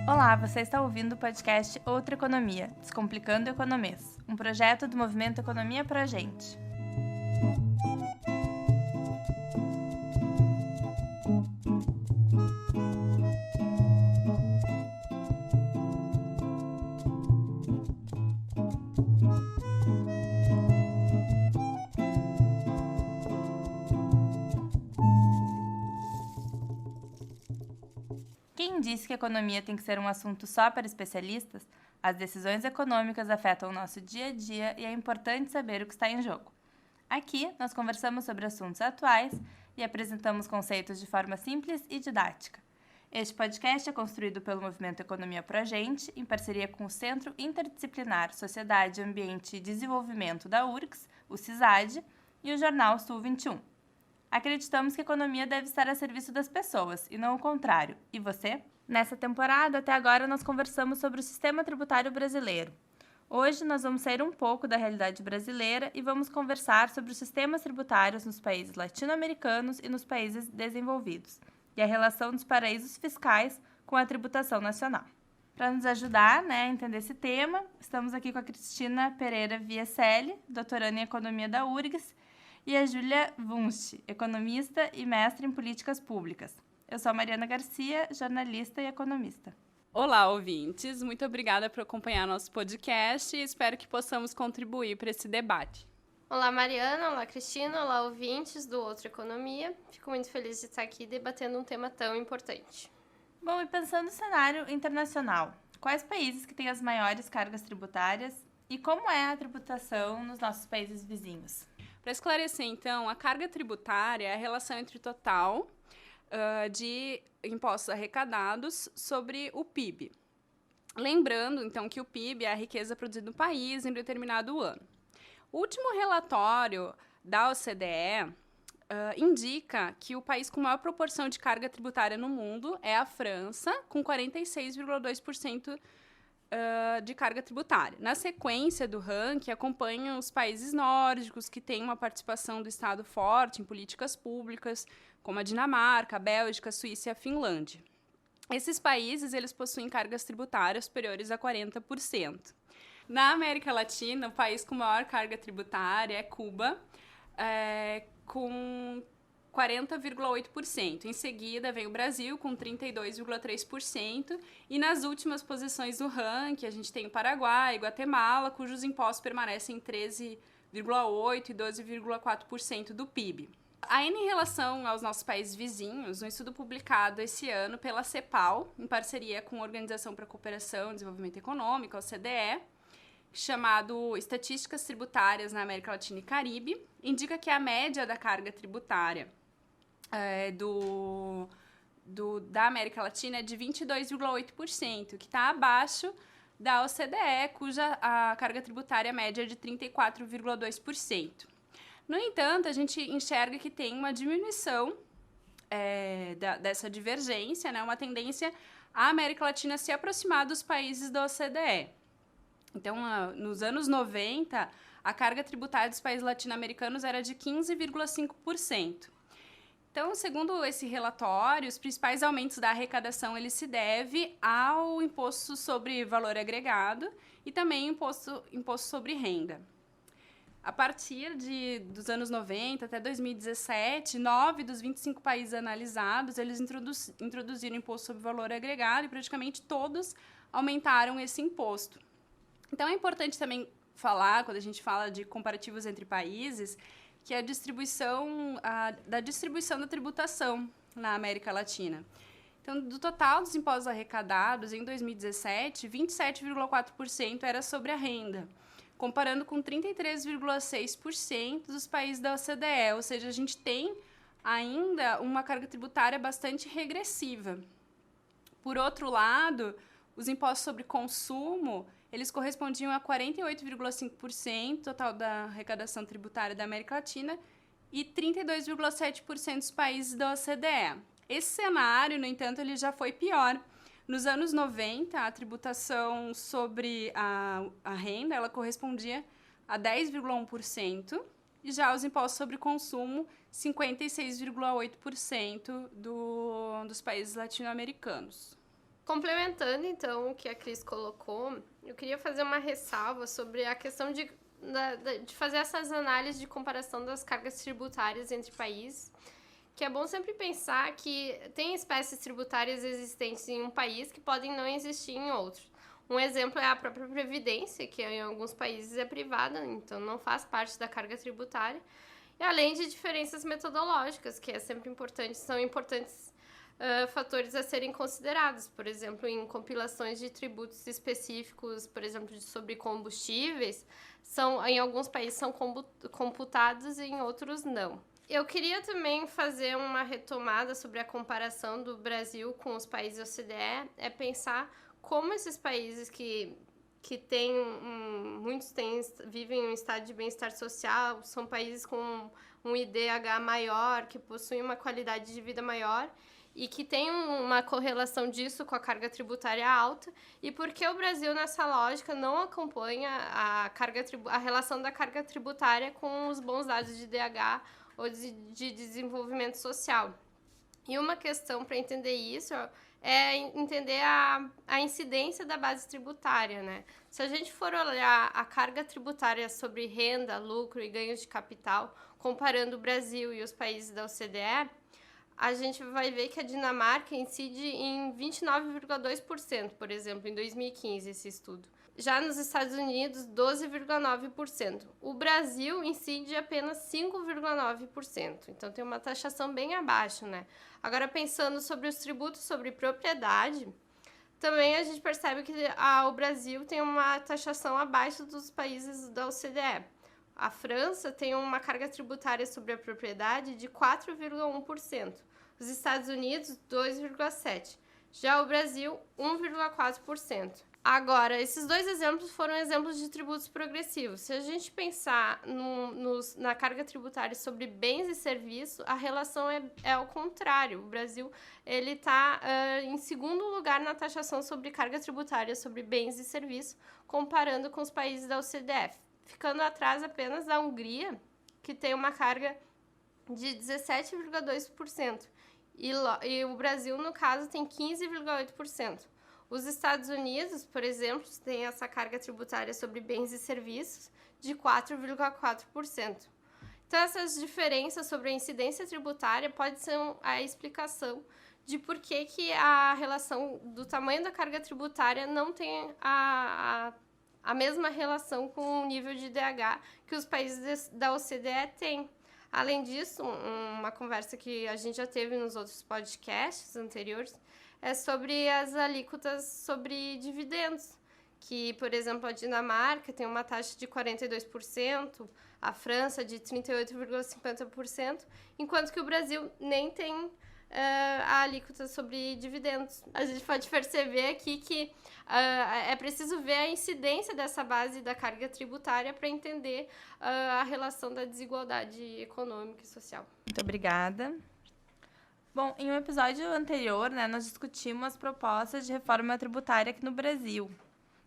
Olá, você está ouvindo o podcast Outra Economia, Descomplicando o Economês, um projeto do Movimento Economia pra Gente. Quem disse que a economia tem que ser um assunto só para especialistas? As decisões econômicas afetam o nosso dia a dia e é importante saber o que está em jogo. Aqui, nós conversamos sobre assuntos atuais e apresentamos conceitos de forma simples e didática. Este podcast é construído pelo Movimento Economia pra Gente, em parceria com o Centro Interdisciplinar Sociedade, Ambiente e Desenvolvimento da URGS, o CISAD, e o jornal Sul 21. Acreditamos que a economia deve estar a serviço das pessoas, e não o contrário. E você? Nessa temporada, até agora, nós conversamos sobre o sistema tributário brasileiro. Hoje, nós vamos sair um pouco da realidade brasileira e vamos conversar sobre os sistemas tributários nos países latino-americanos e nos países desenvolvidos, e a relação dos paraísos fiscais com a tributação nacional. Para nos ajudar a entender esse tema, estamos aqui com a Cristina Pereira Vieselli, doutoranda em Economia da URGS, e a Júlia Wunsch, economista e mestre em políticas públicas. Eu sou a Mariana Garcia, jornalista e economista. Olá, ouvintes. Muito obrigada por acompanhar nosso podcast e espero que possamos contribuir para esse debate. Olá, Mariana. Olá, Cristina. Olá, ouvintes do Outra Economia. Fico muito feliz de estar aqui debatendo um tema tão importante. Bom, e pensando no cenário internacional, quais países que têm as maiores cargas tributárias e como é a tributação nos nossos países vizinhos? Para esclarecer, então, a carga tributária é a relação entre o total de impostos arrecadados sobre o PIB. Lembrando, então, que o PIB é a riqueza produzida no país em determinado ano. O último relatório da OCDE indica que o país com maior proporção de carga tributária no mundo é a França, com 46,2% de carga tributária. Na sequência do ranking, acompanham os países nórdicos, que têm uma participação do Estado forte em políticas públicas, como a Dinamarca, a Bélgica, a Suíça e a Finlândia. Esses países eles possuem cargas tributárias superiores a 40%. Na América Latina, o país com maior carga tributária é Cuba, com 40,8%. Em seguida, vem o Brasil, com 32,3%. E nas últimas posições do ranking, a gente tem o Paraguai e Guatemala, cujos impostos permanecem em 13,8% e 12,4% do PIB. Ainda em relação aos nossos países vizinhos, um estudo publicado esse ano pela CEPAL, em parceria com a Organização para a Cooperação e Desenvolvimento Econômico, a OCDE, chamado Estatísticas Tributárias na América Latina e Caribe, indica que a média da carga tributária da América Latina é de 22,8%, que está abaixo da OCDE, cuja a carga tributária média é de 34,2%. No entanto, a gente enxerga que tem uma diminuição dessa divergência, uma tendência a América Latina se aproximar dos países da OCDE. Então, nos anos 90, a carga tributária dos países latino-americanos era de 15,5%. Então, segundo esse relatório, os principais aumentos da arrecadação ele se deve ao imposto sobre valor agregado e também imposto sobre renda. A partir dos anos 90 até 2017, 9 dos 25 países analisados, eles introduziram imposto sobre valor agregado e praticamente todos aumentaram esse imposto. Então, é importante também falar, quando a gente fala de comparativos entre países, que a distribuição da tributação na América Latina. Então, do total dos impostos arrecadados, em 2017, 27,4% era sobre a renda, comparando com 33,6% dos países da OCDE, ou seja, a gente tem ainda uma carga tributária bastante regressiva. Por outro lado, os impostos sobre consumo, eles correspondiam a 48,5% total da arrecadação tributária da América Latina e 32,7% dos países da OCDE. Esse cenário, no entanto, ele já foi pior. Nos anos 90, a tributação sobre a renda ela correspondia a 10,1% e já os impostos sobre consumo, 56,8% dos países latino-americanos. Complementando, então, o que a Cris colocou, eu queria fazer uma ressalva sobre a questão de fazer essas análises de comparação das cargas tributárias entre países, que é bom sempre pensar que tem espécies tributárias existentes em um país que podem não existir em outros. Um exemplo é a própria Previdência, que em alguns países é privada, então não faz parte da carga tributária, e além de diferenças metodológicas, que é sempre importante, são importantes fatores a serem considerados, por exemplo, em compilações de tributos específicos, por exemplo, sobre combustíveis, em alguns países são computados e em outros não. Eu queria também fazer uma retomada sobre a comparação do Brasil com os países OCDE, é pensar como esses países que muitos vivem em um estado de bem-estar social, são países com um IDH maior, que possuem uma qualidade de vida maior, e que tem uma correlação disso com a carga tributária alta, e por que o Brasil, nessa lógica, não acompanha a relação da carga tributária com os bons dados de IDH ou de desenvolvimento social. E uma questão para entender isso é entender a incidência da base tributária, né? Se a gente for olhar a carga tributária sobre renda, lucro e ganhos de capital, comparando o Brasil e os países da OCDE, a gente vai ver que a Dinamarca incide em 29,2%, por exemplo, em 2015, esse estudo. Já nos Estados Unidos, 12,9%. O Brasil incide apenas 5,9%. Então, tem uma taxação bem abaixo, né? Agora, pensando sobre os tributos sobre propriedade, também a gente percebe que o Brasil tem uma taxação abaixo dos países da OCDE. A França tem uma carga tributária sobre a propriedade de 4,1%. Os Estados Unidos, 2,7%. Já o Brasil, 1,4%. Agora, esses dois exemplos foram exemplos de tributos progressivos. Se a gente pensar na carga tributária sobre bens e serviços, a relação é ao contrário. O Brasil está em segundo lugar na taxação sobre carga tributária sobre bens e serviços, comparando com os países da OCDE, ficando atrás apenas da Hungria, que tem uma carga de 17,2%. E o Brasil, no caso, tem 15,8%. Os Estados Unidos, por exemplo, têm essa carga tributária sobre bens e serviços de 4,4%. Então, essas diferenças sobre a incidência tributária pode ser a explicação de por que a relação do tamanho da carga tributária não tem a mesma relação com o nível de IDH que os países da OCDE têm. Além disso, uma conversa que a gente já teve nos outros podcasts anteriores é sobre as alíquotas sobre dividendos, que, por exemplo, a Dinamarca tem uma taxa de 42%, a França de 38,50%, enquanto que o Brasil nem tem a alíquota sobre dividendos. A gente pode perceber aqui que é preciso ver a incidência dessa base da carga tributária para entender a relação da desigualdade econômica e social. Muito obrigada. Bom, em um episódio anterior, né, nós discutimos as propostas de reforma tributária aqui no Brasil.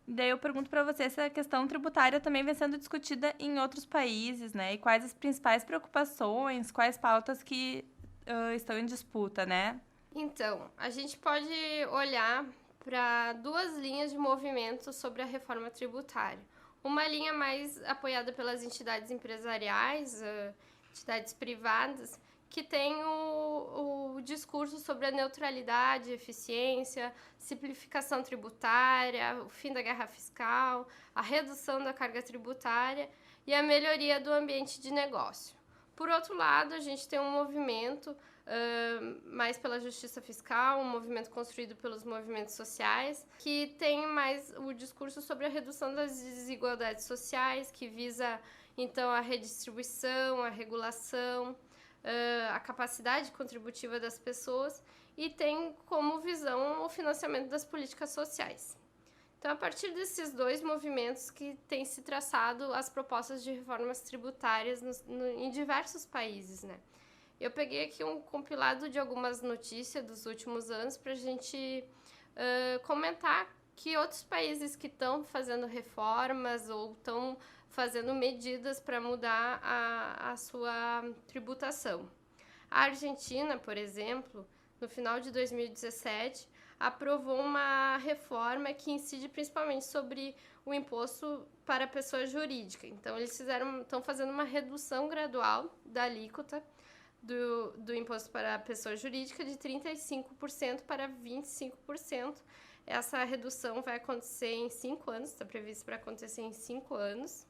E daí eu pergunto para você se a questão tributária também vem sendo discutida em outros países, né? E quais as principais preocupações, quais pautas que estão em disputa, né? Então, a gente pode olhar para duas linhas de movimento sobre a reforma tributária. Uma linha mais apoiada pelas entidades empresariais, entidades privadas, que tem o discurso sobre a neutralidade, eficiência, simplificação tributária, o fim da guerra fiscal, a redução da carga tributária e a melhoria do ambiente de negócio. Por outro lado, a gente tem um movimento mais pela justiça fiscal, um movimento construído pelos movimentos sociais, que tem mais o discurso sobre a redução das desigualdades sociais, que visa, então, a redistribuição, a regulação, a capacidade contributiva das pessoas e tem como visão o financiamento das políticas sociais. Então, a partir desses dois movimentos que tem se traçado as propostas de reformas tributárias em diversos países, né? Eu peguei aqui um compilado de algumas notícias dos últimos anos para a gente comentar que outros países que estão fazendo reformas ou estão fazendo medidas para mudar a sua tributação. A Argentina, por exemplo, no final de 2017, aprovou uma reforma que incide principalmente sobre o imposto para a pessoa jurídica. Então, eles estão fazendo uma redução gradual da alíquota do imposto para a pessoa jurídica de 35% para 25%. Essa redução vai acontecer em 5 anos, está previsto para acontecer em 5 anos.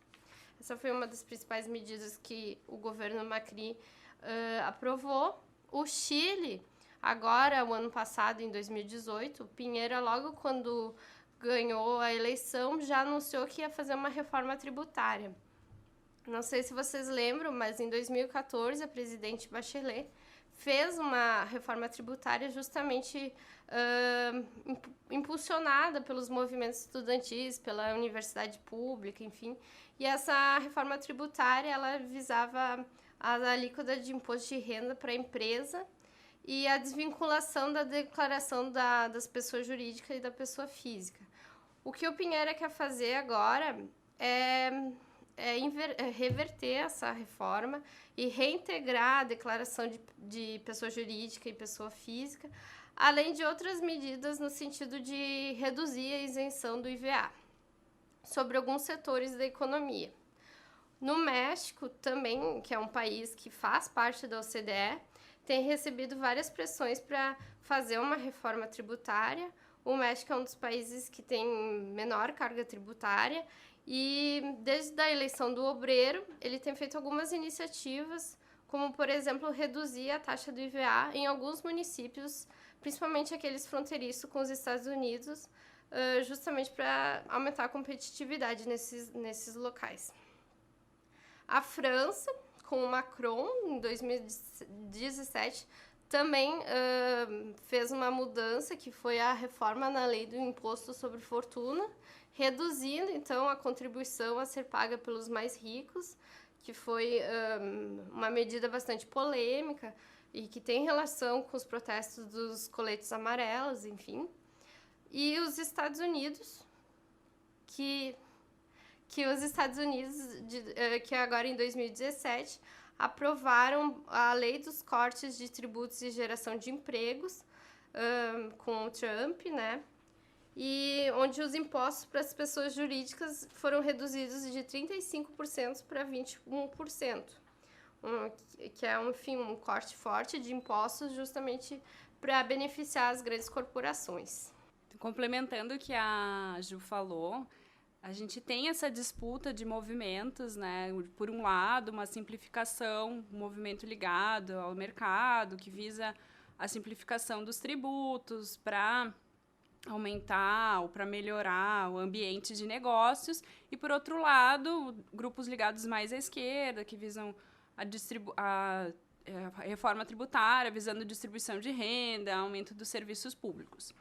Essa foi uma das principais medidas que o governo Macri aprovou. O Chile, agora, o ano passado, em 2018, Piñera, logo quando ganhou a eleição, já anunciou que ia fazer uma reforma tributária. Não sei se vocês lembram, mas em 2014 a presidente Bachelet fez uma reforma tributária justamente impulsionada pelos movimentos estudantis, pela universidade pública, enfim. E essa reforma tributária, ela visava a alíquota de imposto de renda para a empresa e a desvinculação da declaração das pessoas jurídicas e da pessoa física. O que o Piñera quer fazer agora é reverter essa reforma e reintegrar a declaração de pessoa jurídica e pessoa física, além de outras medidas no sentido de reduzir a isenção do IVA sobre alguns setores da economia. No México, também, que é um país que faz parte da OCDE, tem recebido várias pressões para fazer uma reforma tributária. O México é um dos países que tem menor carga tributária e, desde a eleição do Obreiro, ele tem feito algumas iniciativas, como, por exemplo, reduzir a taxa do IVA em alguns municípios, principalmente aqueles fronteiriços com os Estados Unidos, justamente para aumentar a competitividade nesses locais. A França, com o Macron, em 2017, também fez uma mudança, que foi a reforma na lei do imposto sobre fortuna, reduzindo, então, a contribuição a ser paga pelos mais ricos, que foi uma medida bastante polêmica e que tem relação com os protestos dos coletes amarelos, enfim. E os Estados Unidos, que agora em 2017 aprovaram a lei dos cortes de tributos e geração de empregos com o Trump, né? E onde os impostos para as pessoas jurídicas foram reduzidos de 35% para 21%, que é, enfim, um corte forte de impostos justamente para beneficiar as grandes corporações. Complementando o que a Ju falou, a gente tem essa disputa de movimentos, né? Por um lado, uma simplificação, um movimento ligado ao mercado, que visa a simplificação dos tributos para aumentar ou para melhorar o ambiente de negócios, e, por outro lado, grupos ligados mais à esquerda, que visam a reforma tributária, visando distribuição de renda, aumento dos serviços públicos.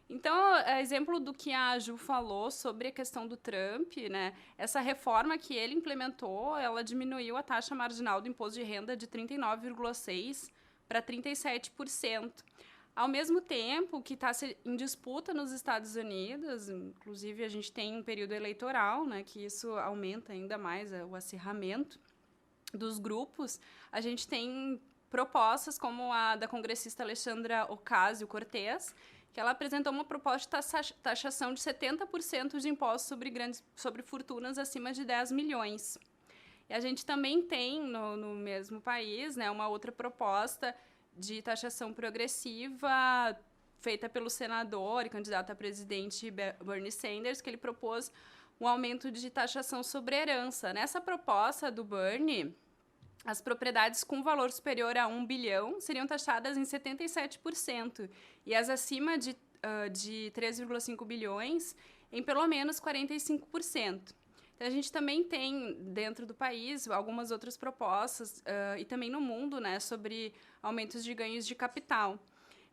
Então, exemplo do que a Ju falou sobre a questão do Trump, né? Essa reforma que ele implementou, ela diminuiu a taxa marginal do imposto de renda de 39,6% para 37%. Ao mesmo tempo que está em disputa nos Estados Unidos, inclusive a gente tem um período eleitoral, né, que isso aumenta ainda mais o acirramento dos grupos, a gente tem propostas como a da congressista Alexandra Ocasio-Cortez, que ela apresentou uma proposta de taxação de 70% de impostos sobre fortunas acima de 10 milhões. E a gente também tem, no mesmo país, né, uma outra proposta de taxação progressiva feita pelo senador e candidato a presidente Bernie Sanders, que ele propôs um aumento de taxação sobre herança. Nessa proposta do Bernie, as propriedades com valor superior a 1 bilhão seriam taxadas em 77% e as acima de 3,5 bilhões em pelo menos 45%. Então, a gente também tem, dentro do país, algumas outras propostas, e também no mundo, né, sobre aumentos de ganhos de capital.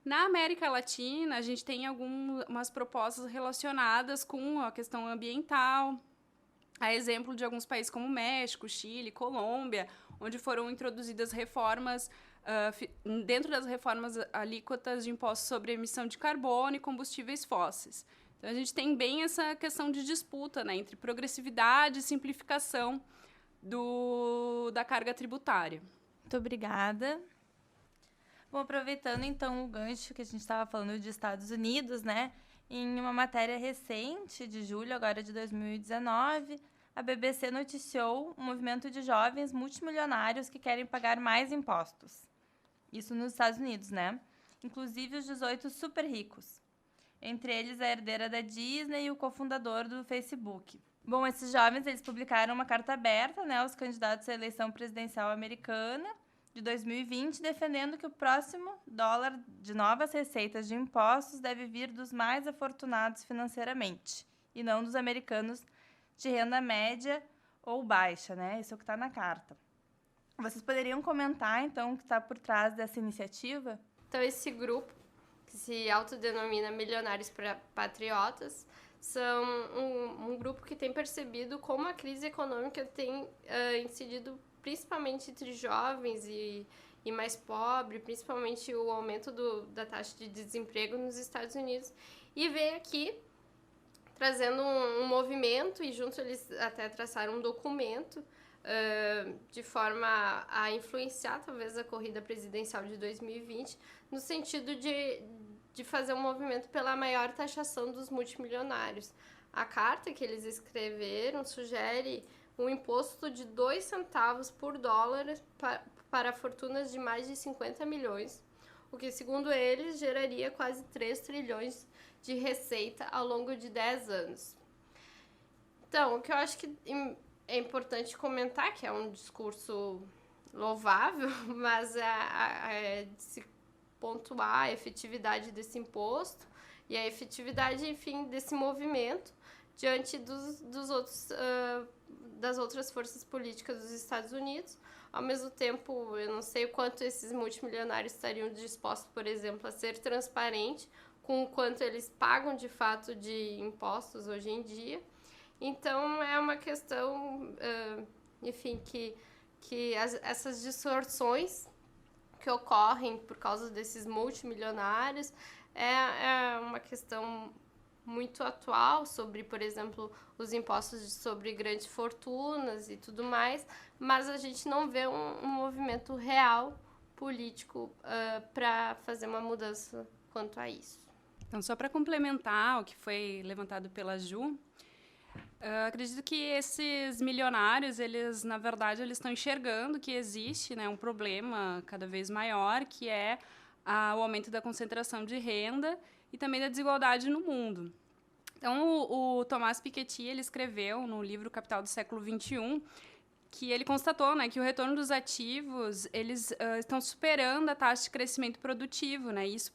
Na América Latina, a gente tem algumas propostas relacionadas com a questão ambiental, a exemplo de alguns países como México, Chile, Colômbia, onde foram introduzidas reformas, dentro das reformas, alíquotas de impostos sobre emissão de carbono e combustíveis fósseis. Então, a gente tem bem essa questão de disputa, né, entre progressividade e simplificação da carga tributária. Muito obrigada. Bom, aproveitando então o gancho que a gente estava falando de Estados Unidos, né? Em uma matéria recente, de julho agora de 2019, a BBC noticiou um movimento de jovens multimilionários que querem pagar mais impostos. Isso nos Estados Unidos, né? Inclusive os 18 super ricos. Entre eles a herdeira da Disney e o cofundador do Facebook. Bom, esses jovens eles publicaram uma carta aberta, né, aos candidatos à eleição presidencial americana de 2020, defendendo que o próximo dólar de novas receitas de impostos deve vir dos mais afortunados financeiramente, e não dos americanos de renda média ou baixa, né? Isso é o que está na carta. Vocês poderiam comentar, então, o que está por trás dessa iniciativa? Então, esse grupo, que se autodenomina Milionários Patriotas, são um grupo que tem percebido como a crise econômica tem incidido principalmente entre jovens e mais pobres, principalmente o aumento da taxa de desemprego nos Estados Unidos, e vem aqui trazendo um movimento, e junto eles até traçaram um documento de forma a influenciar talvez a corrida presidencial de 2020, no sentido de fazer um movimento pela maior taxação dos multimilionários. A carta que eles escreveram sugere um imposto de 2 centavos por dólar para fortunas de mais de 50 milhões, o que, segundo eles, geraria quase 3 trilhões de receita ao longo de 10 anos. Então, o que eu acho que é importante comentar, que é um discurso louvável, mas de se pontuar a efetividade desse imposto e a efetividade, enfim, desse movimento diante das outras forças políticas dos Estados Unidos. Ao mesmo tempo, eu não sei o quanto esses multimilionários estariam dispostos, por exemplo, a ser transparente com o quanto eles pagam de fato de impostos hoje em dia. Então, é uma questão, enfim, que essas distorções que ocorrem por causa desses multimilionários é uma questão muito atual sobre, por exemplo, os impostos sobre grandes fortunas e tudo mais, mas a gente não vê um movimento real político para fazer uma mudança quanto a isso. Então, só para complementar o que foi levantado pela Ju, acredito que esses milionários, eles, na verdade, eles estão enxergando que existe, né, um problema cada vez maior, que é o aumento da concentração de renda e também da desigualdade no mundo. Então, o Thomas Piketty, ele escreveu no livro Capital do Século XXI, que ele constatou, né, que o retorno dos ativos, eles estão superando a taxa de crescimento produtivo, né, e isso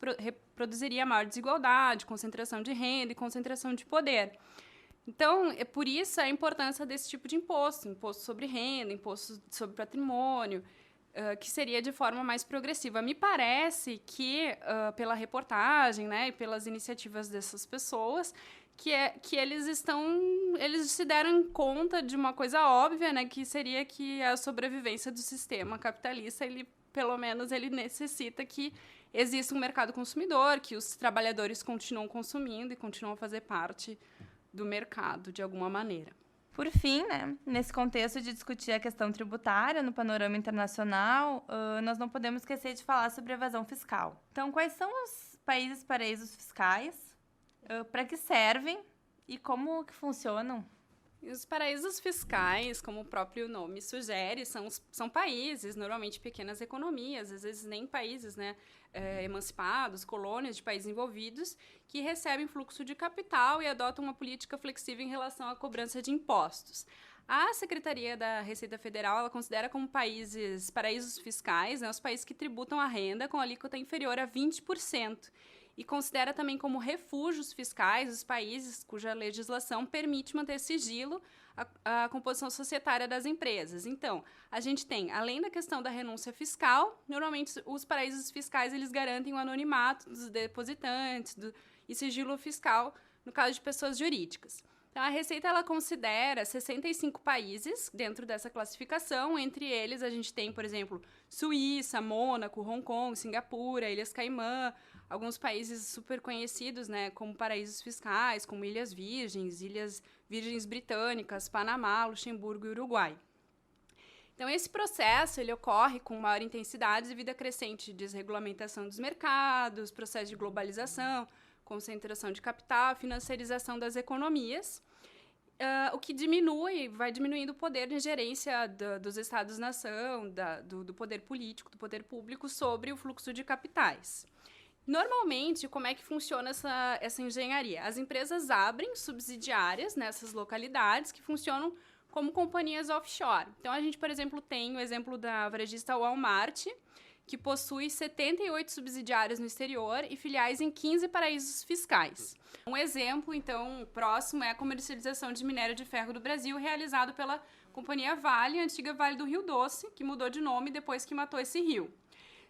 produziria maior desigualdade, concentração de renda e concentração de poder. Então, é por isso a importância desse tipo de imposto sobre renda, imposto sobre patrimônio, que seria de forma mais progressiva. Me parece que, pela reportagem, né, e pelas iniciativas dessas pessoas, que eles se deram conta de uma coisa óbvia, né, que seria que a sobrevivência do sistema capitalista, pelo menos, ele necessita que exista um mercado consumidor, que os trabalhadores continuam consumindo e continuam a fazer parte do mercado, de alguma maneira. Por fim, né, nesse contexto de discutir a questão tributária no panorama internacional, nós não podemos esquecer de falar sobre evasão fiscal. Então, quais são os países paraísos fiscais, para que servem e como que funcionam? Os paraísos fiscais, como o próprio nome sugere, são países, normalmente pequenas economias, às vezes nem países, né, emancipados, colônias de países envolvidos, que recebem fluxo de capital e adotam uma política flexível em relação à cobrança de impostos. A Secretaria da Receita Federal ela considera como paraísos fiscais, né, os países que tributam a renda com alíquota inferior a 20%. E considera também como refúgios fiscais os países cuja legislação permite manter sigilo a composição societária das empresas. Então, a gente tem, além da questão da renúncia fiscal, normalmente os paraísos fiscais eles garantem o anonimato dos depositantes e sigilo fiscal no caso de pessoas jurídicas. Então, a Receita ela considera 65 países dentro dessa classificação. Entre eles, a gente tem, por exemplo, Suíça, Mônaco, Hong Kong, Singapura, Ilhas Caimã, alguns países super conhecidos, né, como paraísos fiscais, como Ilhas Virgens Britânicas, Panamá, Luxemburgo e Uruguai. Então, esse processo ele ocorre com maior intensidade devido à crescente desregulamentação dos mercados, processo de globalização, concentração de capital, financiarização das economias, o que vai diminuindo o poder de gerência dos Estados-nação, do poder político, do poder público sobre o fluxo de capitais. Normalmente, como é que funciona essa engenharia? As empresas abrem subsidiárias nessas localidades que funcionam como companhias offshore. Então, a gente, por exemplo, tem o exemplo da varejista Walmart, que possui 78 subsidiárias no exterior e filiais em 15 paraísos fiscais. Um exemplo, então, próximo é a comercialização de minério de ferro do Brasil, realizado pela companhia Vale, a antiga Vale do Rio Doce, que mudou de nome depois que matou esse rio.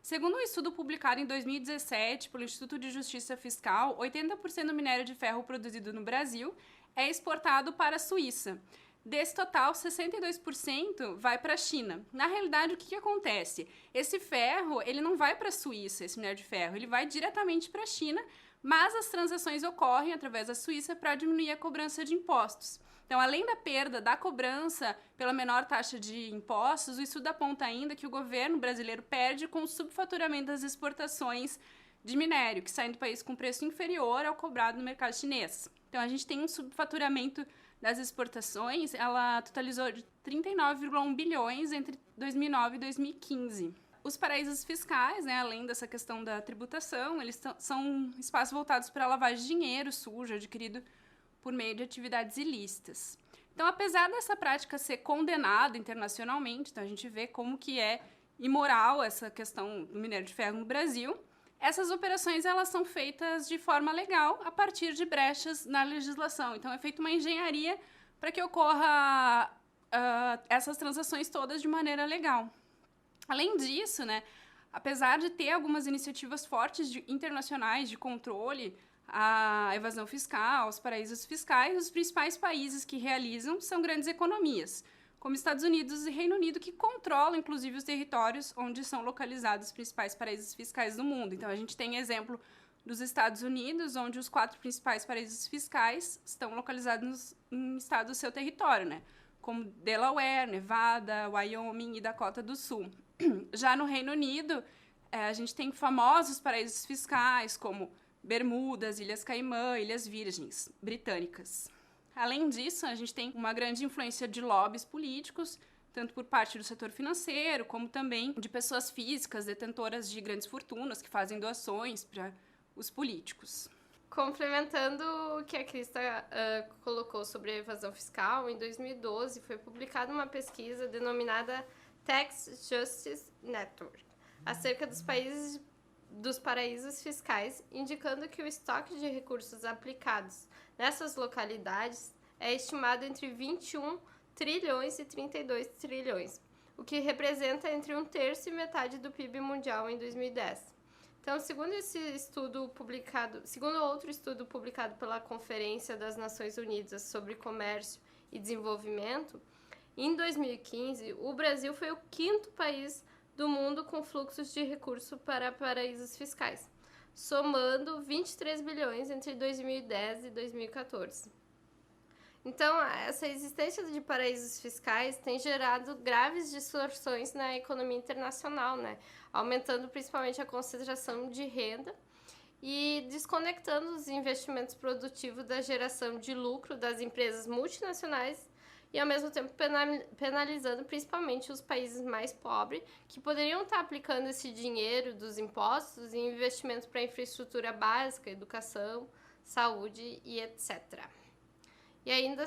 Segundo um estudo publicado em 2017 pelo Instituto de Justiça Fiscal, 80% do minério de ferro produzido no Brasil é exportado para a Suíça. Desse total, 62% vai para a China. Na realidade, o que acontece? Esse ferro, ele não vai para a Suíça, esse minério de ferro, ele vai diretamente para a China, mas as transações ocorrem através da Suíça para diminuir a cobrança de impostos. Então, além da perda da cobrança pela menor taxa de impostos, o estudo aponta ainda que o governo brasileiro perde com o subfaturamento das exportações de minério, que saem do país com preço inferior ao cobrado no mercado chinês. Então, a gente tem um subfaturamento das exportações, ela totalizou de 39,1 bilhões entre 2009 e 2015. Os paraísos fiscais, né, além dessa questão da tributação, eles são espaços voltados para a lavagem de dinheiro sujo adquirido por meio de atividades ilícitas. Então, apesar dessa prática ser condenada internacionalmente, então a gente vê como que é imoral essa questão do minério de ferro no Brasil, essas operações elas são feitas de forma legal a partir de brechas na legislação. Então, é feita uma engenharia para que ocorra essas transações todas de maneira legal. Além disso, né, apesar de ter algumas iniciativas fortes internacionais de controle à evasão fiscal, aos paraísos fiscais, os principais países que realizam são grandes economias, como Estados Unidos e Reino Unido, que controlam, inclusive, os territórios onde são localizados os principais paraísos fiscais do mundo. Então, a gente tem exemplo dos Estados Unidos, onde os 4 principais paraísos fiscais estão localizados em estados do seu território, né? Como Delaware, Nevada, Wyoming e Dakota do Sul. Já no Reino Unido, a gente tem famosos paraísos fiscais, como Bermudas, Ilhas Caimã, Ilhas Virgens Britânicas. Além disso, a gente tem uma grande influência de lobbies políticos, tanto por parte do setor financeiro, como também de pessoas físicas, detentoras de grandes fortunas, que fazem doações para os políticos. Complementando o que a Krista colocou sobre a evasão fiscal, em 2012 foi publicada uma pesquisa denominada Tax Justice Network, acerca dos paraísos fiscais, indicando que o estoque de recursos aplicados nessas localidades é estimado entre 21 trilhões e 32 trilhões, o que representa entre 1/3 e metade do PIB mundial em 2010. Então, segundo outro estudo publicado pela Conferência das Nações Unidas sobre Comércio e Desenvolvimento, em 2015, o Brasil foi o 5º país do mundo com fluxos de recursos para paraísos fiscais, somando 23 bilhões entre 2010 e 2014. Então, essa existência de paraísos fiscais tem gerado graves distorções na economia internacional, né? Aumentando principalmente a concentração de renda e desconectando os investimentos produtivos da geração de lucro das empresas multinacionais e, ao mesmo tempo, penalizando principalmente os países mais pobres, que poderiam estar aplicando esse dinheiro dos impostos em investimentos para infraestrutura básica, educação, saúde e etc. E ainda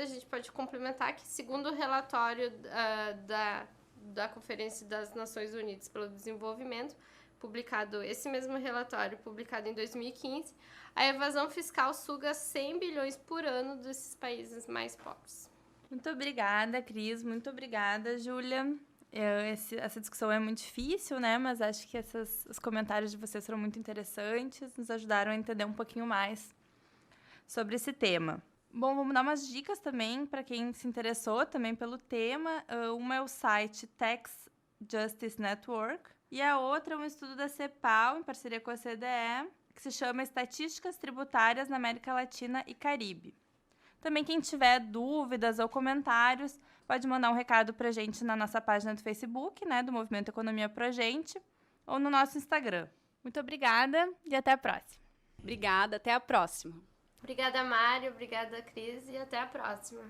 a gente pode complementar que, segundo o relatório da Conferência das Nações Unidas pelo Desenvolvimento, esse mesmo relatório publicado em 2015, a evasão fiscal suga 100 bilhões por ano desses países mais pobres. Muito obrigada, Cris. Muito obrigada, Júlia. Essa discussão é muito difícil, né? Mas acho que os comentários de vocês foram muito interessantes, nos ajudaram a entender um pouquinho mais sobre esse tema. Bom, vamos dar umas dicas também para quem se interessou também pelo tema. Uma é o site Tax Justice Network e a outra é um estudo da CEPAL, em parceria com a OCDE, que se chama Estatísticas Tributárias na América Latina e Caribe. Também quem tiver dúvidas ou comentários, pode mandar um recado pra gente na nossa página do Facebook, né, do Movimento Economia Pro Gente, ou no nosso Instagram. Muito obrigada e até a próxima. Obrigada, até a próxima. Obrigada, Mário. Obrigada, Cris. E até a próxima.